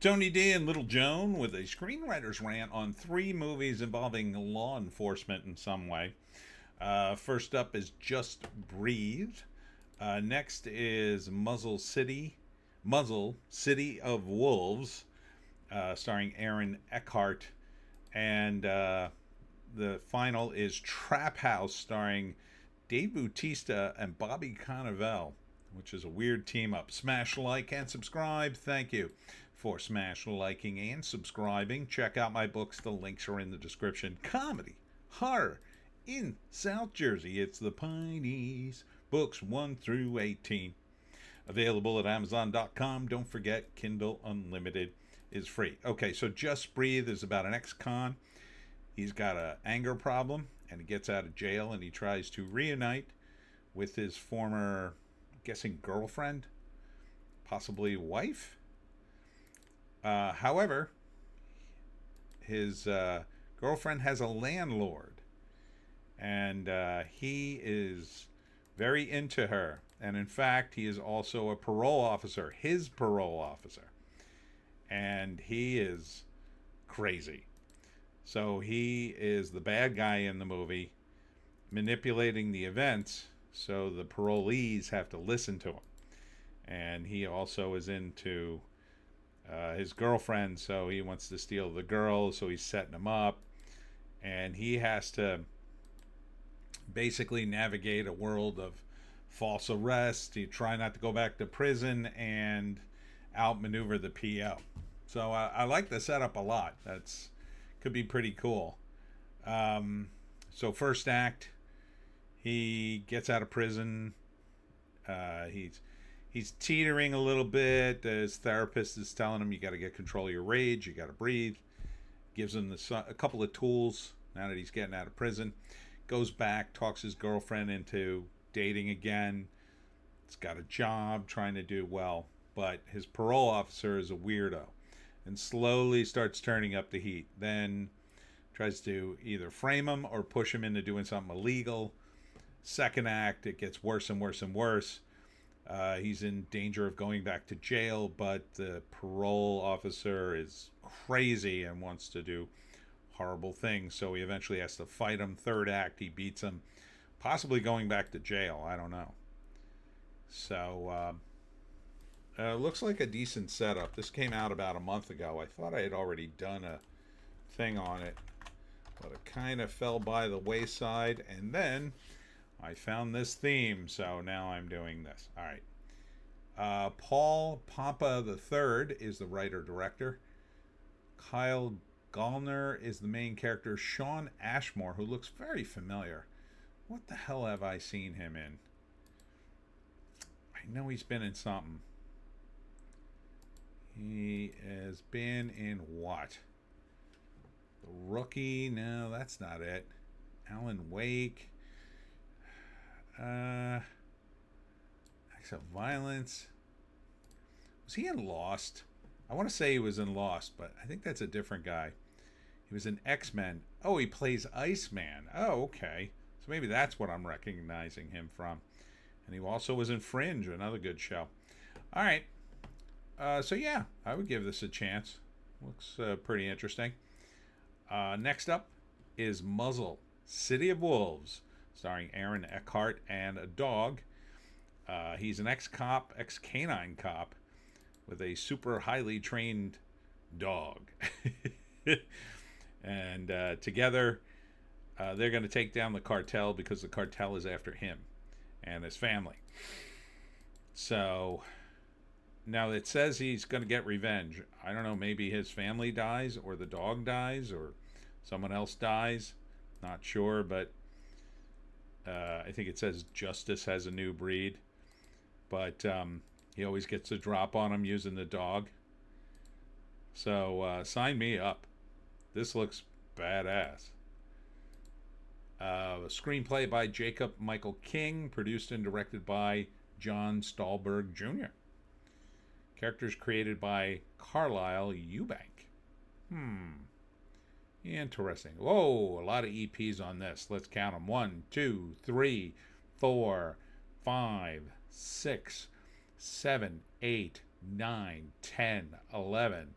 Tony D and Little Joan with a screenwriter's rant on 3 movies involving law enforcement in some way. First up is Just Breathe. Next is Muzzle City of Wolves, starring Aaron Eckhart. And the final is Trap House, starring Dave Bautista and Bobby Cannavale, which is a weird team up. Smash like and subscribe. Thank you for smash liking and subscribing. Check out my books. The links are in the description. Comedy, horror in South Jersey. It's the Pineys. Books 1 through 18. Available at Amazon.com. Don't forget, Kindle Unlimited is free. Okay, so Just Breathe is about an ex-con. He's got an anger problem, and he gets out of jail, and he tries to reunite with his former, I'm guessing, girlfriend, possibly wife. However, his girlfriend has a landlord, and he is very into her. And in fact, he is also a parole officer, his parole officer. And he is crazy. So he is the bad guy in the movie, manipulating the events so the parolees have to listen to him. And he also is into his girlfriend, so he wants to steal the girl, so he's setting him up. And he has to basically navigate a world of false arrest. He try not to go back to prison and outmaneuver the PO. So I like the setup a lot. That's could be pretty cool. So first act, he gets out of prison. He's teetering a little bit. His therapist is telling him, you got to get control of your rage. You got to breathe. Gives him a couple of tools now that he's getting out of prison. Goes back, talks his girlfriend into dating again. He's got a job, trying to do well. But his parole officer is a weirdo and slowly starts turning up the heat. Then tries to either frame him or push him into doing something illegal. Second act, it gets worse and worse and worse. He's in danger of going back to jail, but the parole officer is crazy and wants to do horrible things, so he eventually has to fight him. Third act, he beats him, possibly going back to jail. I don't know. So, looks like a decent setup. This came out about a month ago. I thought I had already done a thing on it, but it kind of fell by the wayside, and then I found this theme, so now I'm doing this. All right. Paul Papa III is the writer-director. Kyle Gallner is the main character. Sean Ashmore, who looks very familiar. What the hell have I seen him in? I know he's been in something. He has been in what? The Rookie? No, that's not it. Alan Wake. Acts of Violence. Was he in Lost? I want to say he was in Lost, but I think that's a different guy. He was in X-Men. Oh, he plays Iceman. Oh, okay. So maybe that's what I'm recognizing him from. And he also was in Fringe, another good show. All right. So yeah, I would give this a chance. Looks pretty interesting. Next up is Muzzle, City of Wolves, starring Aaron Eckhart and a dog. He's an ex-cop, ex-canine cop, with a super highly trained dog. And together, they're going to take down the cartel because the cartel is after him and his family. So now it says he's going to get revenge. I don't know, maybe his family dies or the dog dies or someone else dies. Not sure, but I think it says justice has a new breed. But he always gets a drop on him using the dog. So sign me up. This looks badass. A screenplay by Jacob Michael King, produced and directed by John Stahlberg Jr. Characters created by Carlisle Eubank. Interesting. Whoa, a lot of EPs on this. Let's count them. 1, 2, 3, 4, 5, 6, 7, 8, 9, 10, 11,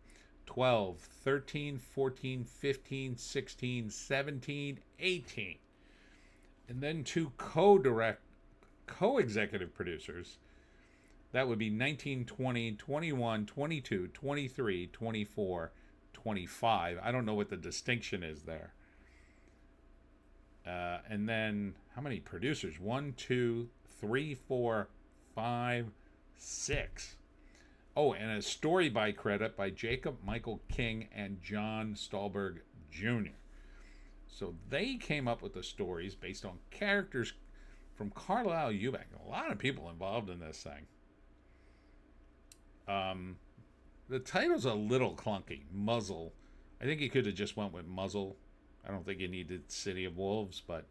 12, 13, 14, 15, 16, 17, 18. And then two co-executive producers. That would be 19, 20, 21, 22, 23, 24, 25. I don't know what the distinction is there. And then how many producers? 1, 2, 3, 4, 5, 6. Oh, and a story by credit by Jacob Michael King and John Stolberg Jr. So they came up with the stories based on characters from Carlisle Eubank. A lot of people involved in this thing. The title's a little clunky. Muzzle. I think he could have just went with Muzzle. I don't think he needed City of Wolves, but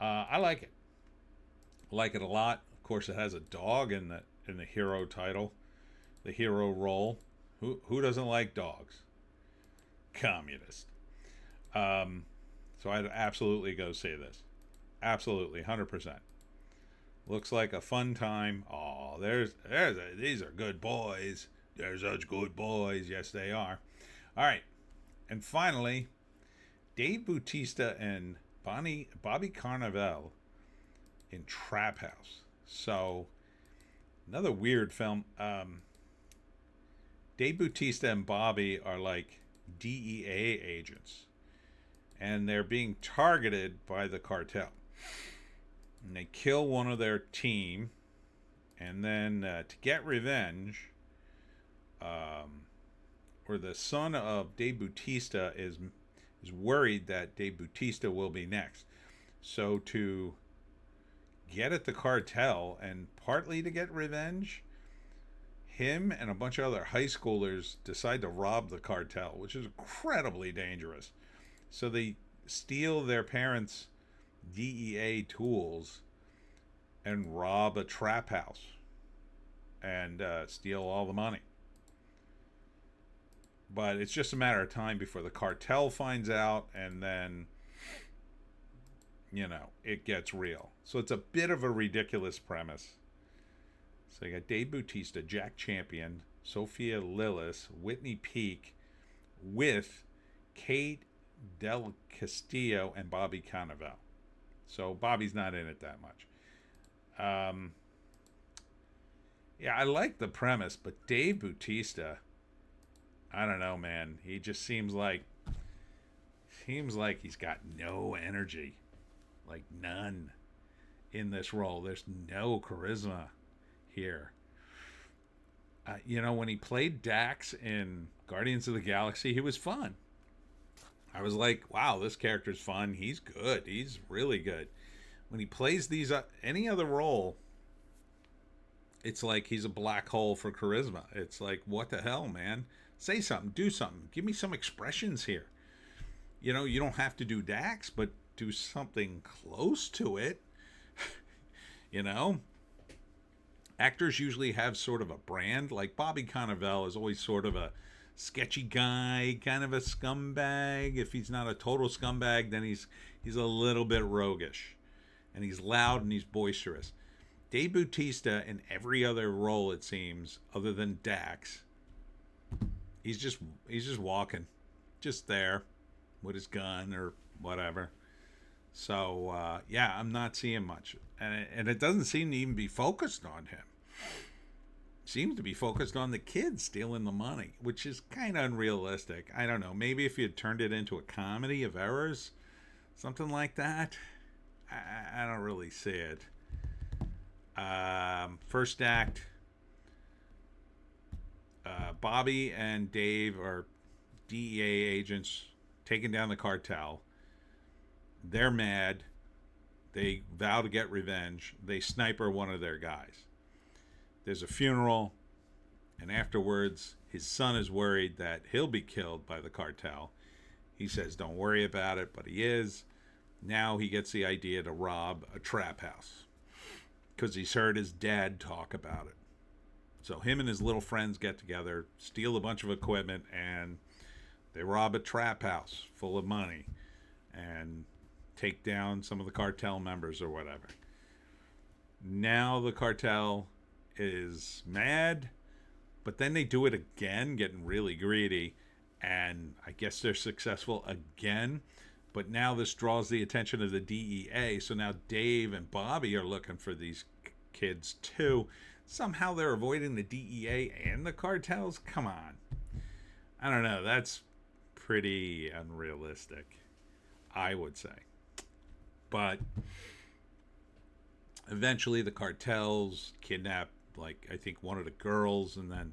I like it. Like it a lot. Of course, it has a dog in the hero title, the hero role. Who doesn't like dogs? Communist. So I'd absolutely go see this. Absolutely, 100%. Looks like a fun time. Oh, these are good boys. They're such good boys. Yes, they are. All right, and finally, Dave Bautista and Bobby Cannavale in Trap House. So another weird film. Dave Bautista and Bobby are like DEA agents, and they're being targeted by the cartel. And they kill one of their team, and then to get revenge, or the son of Dave Bautista is worried that Dave Bautista will be next. So to get at the cartel and partly to get revenge, him and a bunch of other high schoolers decide to rob the cartel, which is incredibly dangerous. So they steal their parents' DEA tools and rob a trap house and steal all the money. But it's just a matter of time before the cartel finds out, and then, it gets real. So it's a bit of a ridiculous premise. So you got Dave Bautista, Jack Champion, Sophia Lillis, Whitney Peak, with Kate Del Castillo and Bobby Cannavale. So Bobby's not in it that much. Yeah, I like the premise, but Dave Bautista, I don't know, man. He just seems like he's got no energy, like none, in this role. There's no charisma here. When he played Dax in Guardians of the Galaxy, he was fun. I was like, wow, this character's fun. He's good. He's really good. When he plays any other role, it's like he's a black hole for charisma. It's like, what the hell, man? Say something, do something. Give me some expressions here. You don't have to do Dax, but do something close to it. Actors usually have sort of a brand. Like Bobby Cannavale is always sort of a sketchy guy, kind of a scumbag. If he's not a total scumbag, then he's a little bit roguish. And he's loud and he's boisterous. Dave Bautista, in every other role, it seems, other than Dax, he's just walking, just there with his gun or whatever. So I'm not seeing much, and it doesn't seem to even be focused on him. It seems to be focused on the kids stealing the money, which is kind of unrealistic. I don't know. Maybe if you had turned it into a comedy of errors, something like that. I don't really see it. First act, Bobby and Dave are DEA agents taking down the cartel. They're mad. They vow to get revenge. They sniper one of their guys. There's a funeral, and afterwards, his son is worried that he'll be killed by the cartel. He says, don't worry about it, but he is. Now he gets the idea to rob a trap house because he's heard his dad talk about it. So him and his little friends get together, steal a bunch of equipment, and they rob a trap house full of money and take down some of the cartel members or whatever. Now the cartel is mad. But then they do it again, getting really greedy, and I guess they're successful again. But now this draws the attention of the DEA, so now Dave and Bobby are looking for these kids too. Somehow they're avoiding the DEA and the cartels? Come on. I don't know. That's pretty unrealistic, I would say. But eventually the cartels kidnap, like, I think one of the girls, and then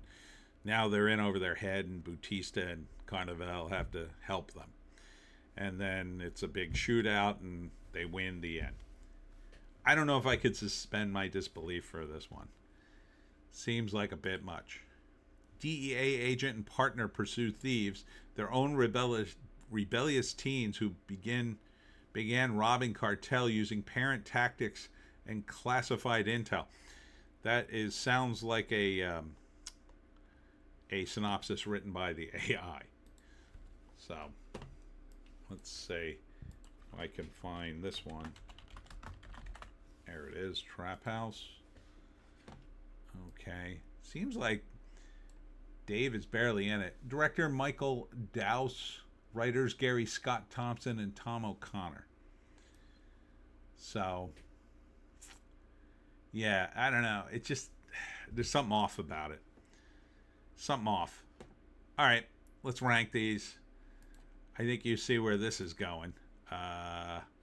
now they're in over their head, and Bautista and Carnival have to help them. And then it's a big shootout, and they win the end. I don't know if I could suspend my disbelief for this one. Seems like a bit much. DEA agent and partner pursue thieves, their own rebellious teens who began robbing cartel using parent tactics and classified intel. That sounds like a synopsis written by the AI. So let's see if I can find this one. There it is, Trap House. Okay, seems like Dave is barely in it. Director Michael Dowse, writers Gary Scott Thompson and Tom O'Connor. So yeah, I don't know. It just, there's something off about it. Something off. All right, let's rank these. I think you see where this is going.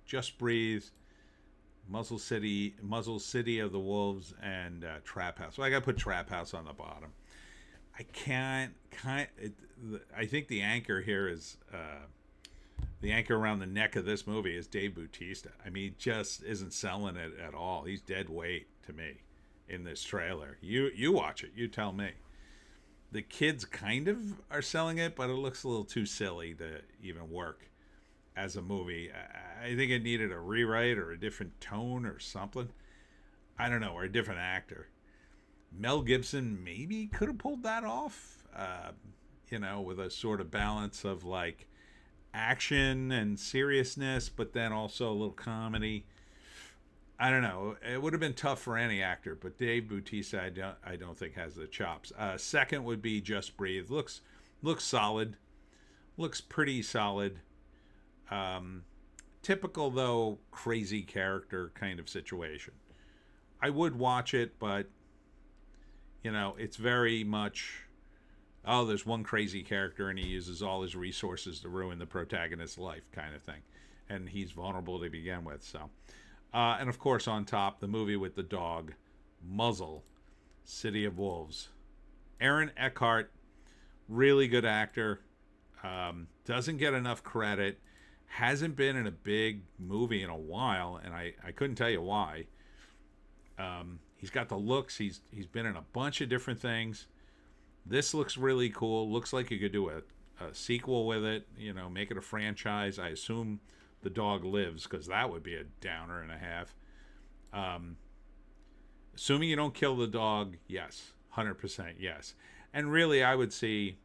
Just Breathe, Muzzle City of the Wolves, and Trap House. So I got to put Trap House on the bottom. I think the anchor here is the anchor around the neck of this movie is Dave Bautista. I mean, he just isn't selling it at all. He's dead weight to me in this trailer. You watch it. You tell me. The kids kind of are selling it, but it looks a little too silly to even work as a movie. I think it needed a rewrite or a different tone or something. I don't know, or a different actor. Mel Gibson maybe could have pulled that off, with a sort of balance of like action and seriousness, but then also a little comedy. I don't know. It would have been tough for any actor, but Dave Bautista, I don't think has the chops. Second would be Just Breathe. Looks solid. Looks pretty solid. Typical though, crazy character kind of situation. I would watch it, but it's very much, oh, there's one crazy character and he uses all his resources to ruin the protagonist's life kind of thing. And he's vulnerable to begin with, so. And of course, on top, the movie with the dog, Muzzle, City of Wolves. Aaron Eckhart, really good actor. Doesn't get enough credit. Hasn't been in a big movie in a while, and I couldn't tell you why. He's got the looks. He's been in a bunch of different things. This looks really cool. Looks like you could do a sequel with it, make it a franchise. I assume the dog lives, because that would be a downer and a half. Assuming you don't kill the dog, yes. 100% yes. And really, I would see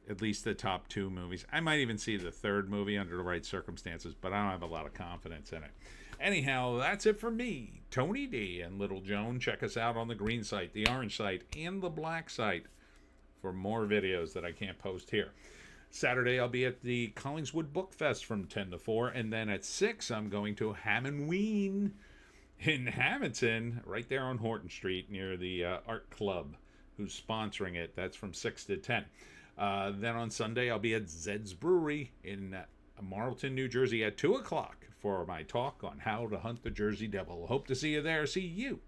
at least the top two movies. I might even see the third movie under the right circumstances, but I don't have a lot of confidence in it. Anyhow, that's it for me, Tony D and Little Joan. Check us out on the green site, the orange site, and the black site for more videos that I can't post here. Saturday, I'll be at the Collingswood Book Fest from 10 to 4, and then at 6, I'm going to Hammonween in Hamilton, right there on Horton Street near the Art Club, who's sponsoring it. That's from 6 to 10. Then on Sunday, I'll be at Zed's Brewery in Marlton, New Jersey at 2 o'clock for my talk on how to hunt the Jersey Devil. Hope to see you there. See you